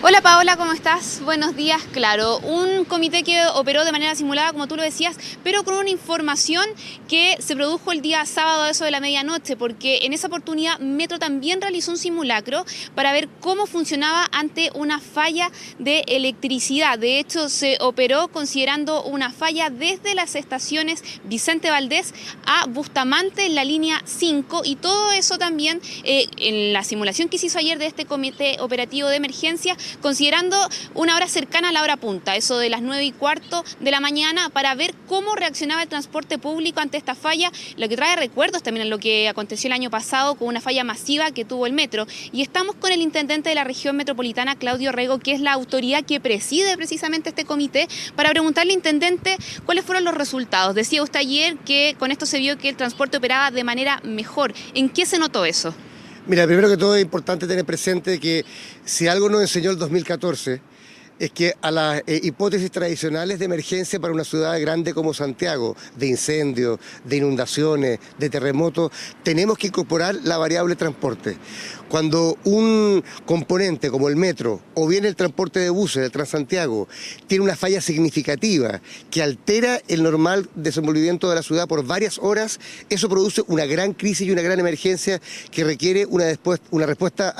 Hola Paola, ¿cómo estás? Buenos días. Claro, un comité que operó de manera simulada, como tú lo decías, pero con una información que se produjo el día sábado a eso de la medianoche, porque en esa oportunidad Metro también realizó un simulacro para ver cómo funcionaba ante una falla de electricidad. De hecho, se operó considerando una falla desde las estaciones Vicente Valdés a Bustamante en la línea 5, y todo eso también en la simulación que se hizo ayer de este comité operativo de emergencia, considerando una hora cercana a la hora punta, eso de las 9:15 de la mañana, para ver cómo reaccionaba el transporte público ante esta falla, lo que trae recuerdos también a lo que aconteció el año pasado con una falla masiva que tuvo el metro. Y estamos con el intendente de la región metropolitana, Claudio Rego, que es la autoridad que preside precisamente este comité, para preguntarle, intendente, cuáles fueron los resultados. Decía usted ayer que con esto se vio que el transporte operaba de manera mejor. ¿En qué se notó eso? Mira, primero que todo es importante tener presente que si algo nos enseñó el 2014 es que a las hipótesis tradicionales de emergencia para una ciudad grande como Santiago, de incendios, de inundaciones, de terremotos, tenemos que incorporar la variable transporte. Cuando un componente como el metro o bien el transporte de buses, el Transantiago, tiene una falla significativa que altera el normal desenvolvimiento de la ciudad por varias horas, eso produce una gran crisis y una gran emergencia que requiere una respuesta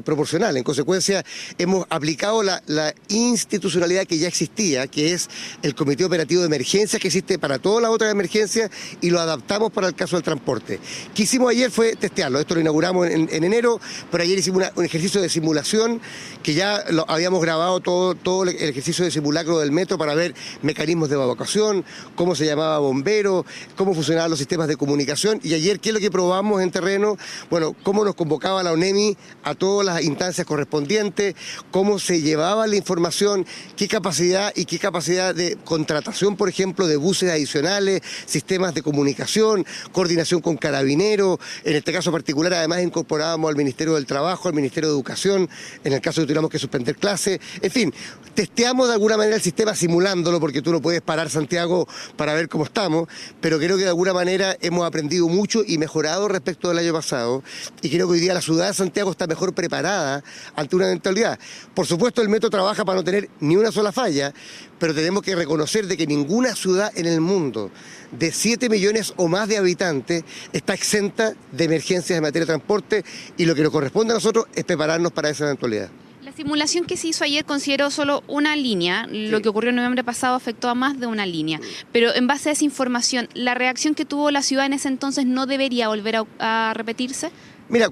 proporcional. En consecuencia, hemos aplicado la institucionalidad que ya existía, que es el Comité Operativo de Emergencias que existe para todas las otras emergencias, y lo adaptamos para el caso del transporte. ¿Qué hicimos ayer? Fue testearlo. Esto lo inauguramos en enero, pero ayer hicimos un ejercicio de simulación que ya lo habíamos grabado todo el ejercicio de simulacro del metro para ver mecanismos de evacuación, cómo se llamaba bombero, cómo funcionaban los sistemas de comunicación. Y ayer, ¿qué es lo que probamos en terreno? Bueno, cómo nos convocaba la ONEMI a todas las instancias correspondientes, cómo se llevaba la información, qué capacidad de contratación, por ejemplo, de buses adicionales, sistemas de comunicación, coordinación con carabineros. En este caso particular, además, incorporábamos al Ministerio del Trabajo, al Ministerio de Educación, en el caso de que tuviéramos que suspender clases. En fin, testeamos de alguna manera el sistema simulándolo, porque tú no puedes parar Santiago para ver cómo estamos, pero creo que de alguna manera hemos aprendido mucho y mejorado respecto del año pasado, y creo que hoy día la ciudad de Santiago está mejor preparada ante una eventualidad. Por supuesto, el metro trabaja para no tener ni una sola falla, pero tenemos que reconocer de que ninguna ciudad en el mundo de 7 millones o más de habitantes está exenta de emergencias en materia de transporte, y lo que nos corresponde a nosotros es prepararnos para esa eventualidad. La simulación que se hizo ayer consideró solo una línea. Lo que ocurrió en noviembre pasado afectó a más de una línea. Pero en base a esa información, ¿la reacción que tuvo la ciudad en ese entonces no debería volver a repetirse? Mira,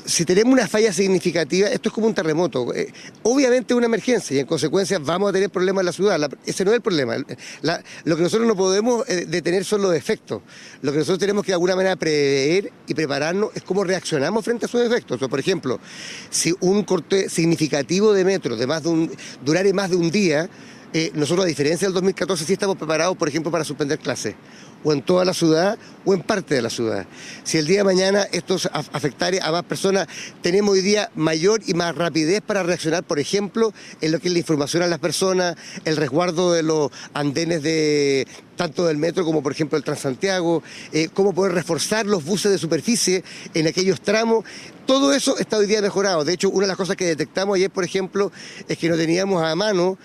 si tenemos una falla significativa, esto es como un terremoto. Obviamente es una emergencia y en consecuencia vamos a tener problemas en la ciudad. Ese no es el problema. Lo que nosotros no podemos detener son los efectos. Lo que nosotros tenemos que de alguna manera prever y prepararnos es cómo reaccionamos frente a sus efectos. Entonces, por ejemplo, si un corte significativo de metro durare más de un día, nosotros, a diferencia del 2014, sí estamos preparados, por ejemplo, para suspender clases, o en toda la ciudad o en parte de la ciudad. Si el día de mañana esto afectara a más personas, tenemos hoy día mayor y más rapidez para reaccionar, por ejemplo, en lo que es la información a las personas, el resguardo de los andenes tanto del metro como, por ejemplo, el Transantiago, cómo poder reforzar los buses de superficie en aquellos tramos. Todo eso está hoy día mejorado. De hecho, una de las cosas que detectamos ayer, por ejemplo, es que no teníamos a mano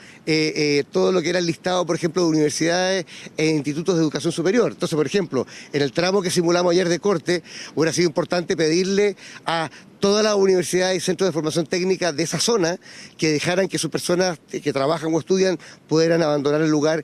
todo lo que era el listado, por ejemplo, de universidades e institutos de educación superior. Entonces, por ejemplo, en el tramo que simulamos ayer de corte, hubiera sido importante pedirle a todas las universidades y centros de formación técnica de esa zona que dejaran que sus personas que trabajan o estudian pudieran abandonar el lugar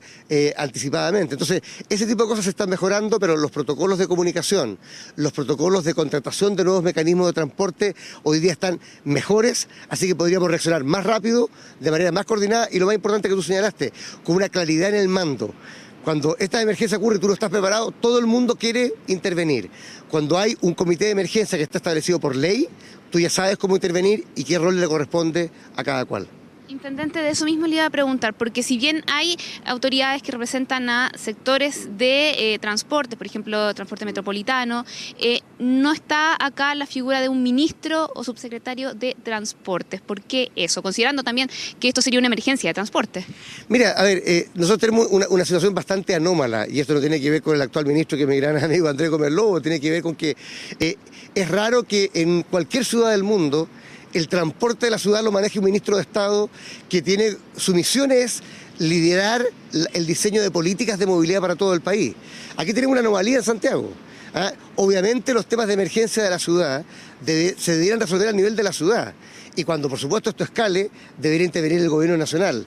anticipadamente. Entonces, ese tipo de cosas se están mejorando, pero los protocolos de comunicación, los protocolos de contratación de nuevos mecanismos de transporte hoy día están mejores, así que podríamos reaccionar más rápido, de manera más coordinada, y lo más importante que tú señalaste, con una claridad en el mando. Cuando esta emergencia ocurre y tú no estás preparado, todo el mundo quiere intervenir. Cuando hay un comité de emergencia que está establecido por ley, tú ya sabes cómo intervenir y qué rol le corresponde a cada cual. Intendente, de eso mismo le iba a preguntar, porque si bien hay autoridades que representan a sectores de transporte, por ejemplo, transporte metropolitano, no está acá la figura de un ministro o subsecretario de transportes. ¿Por qué eso? Considerando también que esto sería una emergencia de transporte. Mira, a ver, nosotros tenemos una situación bastante anómala, y esto no tiene que ver con el actual ministro, que es mi gran amigo Andrés Gómez Lobo, tiene que ver con que es raro que en cualquier ciudad del mundo el transporte de la ciudad lo maneje un ministro de Estado que tiene, su misión es liderar el diseño de políticas de movilidad para todo el país. Aquí tenemos una anomalía en Santiago. ¿Ah? Obviamente los temas de emergencia de la ciudad se deberían resolver a nivel de la ciudad. Y cuando, por supuesto, esto escale, debería intervenir el gobierno nacional.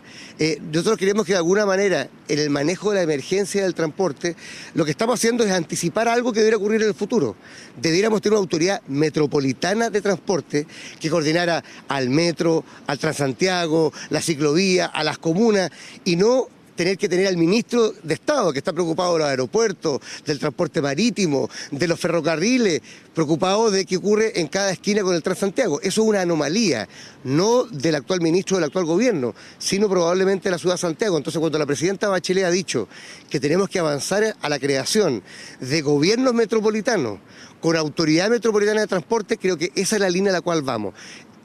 Nosotros queremos que de alguna manera, en el manejo de la emergencia del transporte, lo que estamos haciendo es anticipar algo que debería ocurrir en el futuro. Deberíamos tener una autoridad metropolitana de transporte que coordinara al metro, al Transantiago, la ciclovía, a las comunas, y no tener que tener al ministro de Estado que está preocupado de los aeropuertos, del transporte marítimo, de los ferrocarriles, preocupado de qué ocurre en cada esquina con el Transantiago. Eso es una anomalía, no del actual ministro del actual gobierno, sino probablemente de la ciudad de Santiago. Entonces, cuando la presidenta Bachelet ha dicho que tenemos que avanzar a la creación de gobiernos metropolitanos con autoridad metropolitana de transporte, creo que esa es la línea a la cual vamos.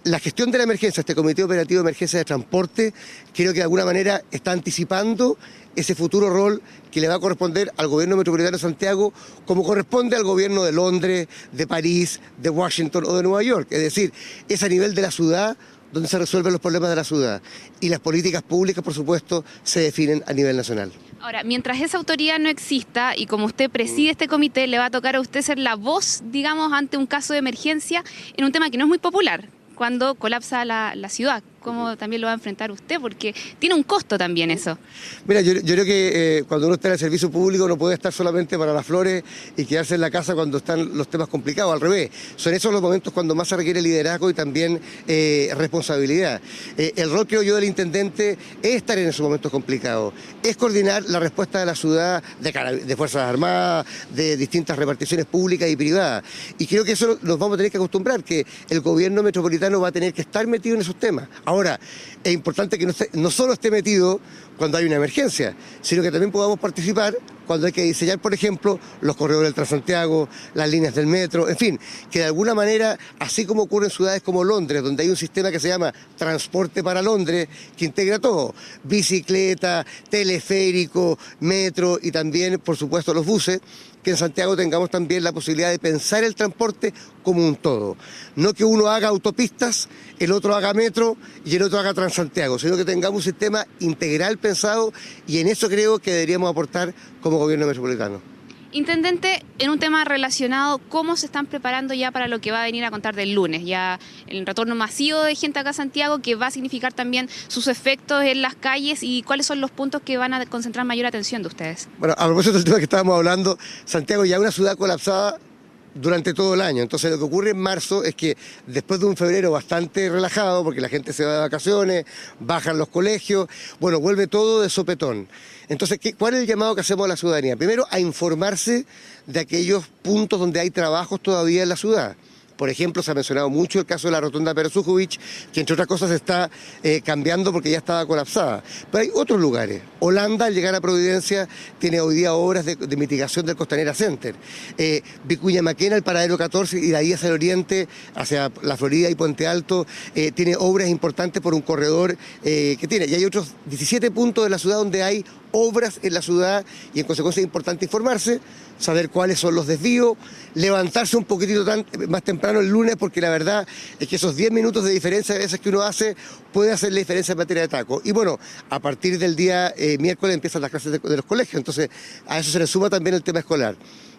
La gestión de la emergencia, este Comité Operativo de Emergencia de Transporte, creo que de alguna manera está anticipando ese futuro rol que le va a corresponder al gobierno metropolitano de Santiago, como corresponde al gobierno de Londres, de París, de Washington o de Nueva York. Es decir, es a nivel de la ciudad donde se resuelven los problemas de la ciudad. Y las políticas públicas, por supuesto, se definen a nivel nacional. Ahora, mientras esa autoridad no exista y como usted preside este comité, le va a tocar a usted ser la voz, digamos, ante un caso de emergencia en un tema que no es muy popular, cuando colapsa la ciudad. ¿Cómo también lo va a enfrentar usted? Porque tiene un costo también eso. Mira, yo creo que cuando uno está en el servicio público no puede estar solamente para las flores y quedarse en la casa cuando están los temas complicados, al revés. Son esos los momentos cuando más se requiere liderazgo y también responsabilidad. El rol, creo yo, del intendente es estar en esos momentos complicados, es coordinar la respuesta de la ciudad, de Fuerzas Armadas, de distintas reparticiones públicas y privadas. Y creo que eso nos vamos a tener que acostumbrar, que el gobierno metropolitano va a tener que estar metido en esos temas. Ahora, es importante que no solo esté metido cuando hay una emergencia, sino que también podamos participar cuando hay que diseñar, por ejemplo, los corredores del Transantiago, las líneas del metro, en fin, que de alguna manera, así como ocurre en ciudades como Londres, donde hay un sistema que se llama Transporte para Londres, que integra todo, bicicleta, teleférico, metro y también, por supuesto, los buses, que en Santiago tengamos también la posibilidad de pensar el transporte como un todo. No que uno haga autopistas, el otro haga metro y el otro haga Transantiago, sino que tengamos un sistema integral pensado, y en eso creo que deberíamos aportar como gobierno metropolitano. Intendente, en un tema relacionado, ¿cómo se están preparando ya para lo que va a venir a contar del lunes? Ya el retorno masivo de gente acá a Santiago, que va a significar también sus efectos en las calles, y cuáles son los puntos que van a concentrar mayor atención de ustedes. Bueno, a propósito del tema que estábamos hablando, Santiago ya es una ciudad colapsada durante todo el año. Entonces lo que ocurre en marzo es que después de un febrero bastante relajado, porque la gente se va de vacaciones, bajan los colegios, bueno, vuelve todo de sopetón. Entonces, ¿cuál es el llamado que hacemos a la ciudadanía? Primero, a informarse de aquellos puntos donde hay trabajos todavía en la ciudad. Por ejemplo, se ha mencionado mucho el caso de la rotonda Pérez Sujovic, que entre otras cosas está cambiando porque ya estaba colapsada. Pero hay otros lugares. Holanda, al llegar a Providencia, tiene hoy día obras de mitigación del Costanera Center. Vicuña Maquena, el paradero 14, y de ahí hacia el oriente, hacia la Florida y Puente Alto, tiene obras importantes por un corredor que tiene. Y hay otros 17 puntos de la ciudad donde hay obras en la ciudad, y en consecuencia es importante informarse, saber cuáles son los desvíos, levantarse un poquitito más temprano el lunes, porque la verdad es que esos 10 minutos de diferencia a veces que uno hace puede hacer la diferencia en materia de taco. Y bueno, a partir del día miércoles empiezan las clases de los colegios, entonces a eso se le suma también el tema escolar.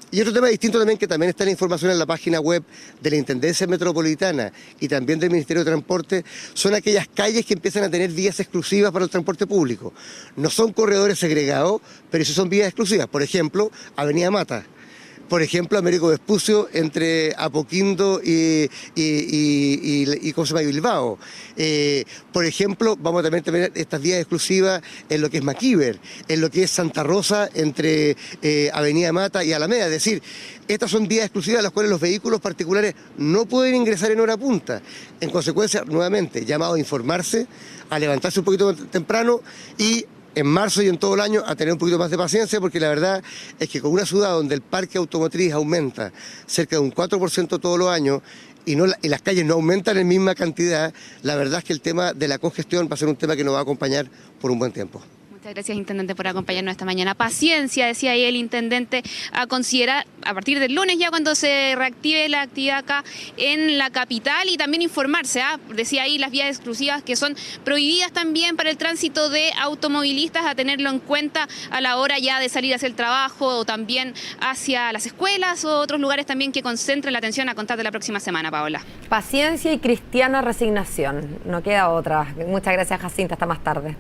Y otro tema distinto también, que también está la información en la página web de la Intendencia Metropolitana y también del Ministerio de Transporte, son aquellas calles que empiezan a tener vías exclusivas para el transporte público. No son corredores segregados, pero sí son vías exclusivas. Por ejemplo, Avenida Mata. Por ejemplo, Américo Vespucio entre Apoquindo y ¿cómo se llama? Bilbao. Por ejemplo, vamos a también tener estas vías exclusivas en lo que es Maquíver, en lo que es Santa Rosa entre Avenida Mata y Alameda. Es decir, estas son vías exclusivas a las cuales los vehículos particulares no pueden ingresar en hora punta. En consecuencia, nuevamente, llamado a informarse, a levantarse un poquito más temprano y en marzo y en todo el año a tener un poquito más de paciencia, porque la verdad es que con una ciudad donde el parque automotriz aumenta cerca de un 4% todos los años y las calles no aumentan en misma cantidad, la verdad es que el tema de la congestión va a ser un tema que nos va a acompañar por un buen tiempo. Muchas Muchas gracias, intendente, por acompañarnos esta mañana. Paciencia, decía ahí el intendente, a considerar a partir del lunes ya cuando se reactive la actividad acá en la capital y también informarse, decía ahí las vías exclusivas que son prohibidas también para el tránsito de automovilistas, a tenerlo en cuenta a la hora ya de salir hacia el trabajo o también hacia las escuelas o otros lugares también que concentren la atención a contar de la próxima semana, Paola. Paciencia y cristiana resignación, no queda otra. Muchas gracias, Jacinta, hasta más tarde.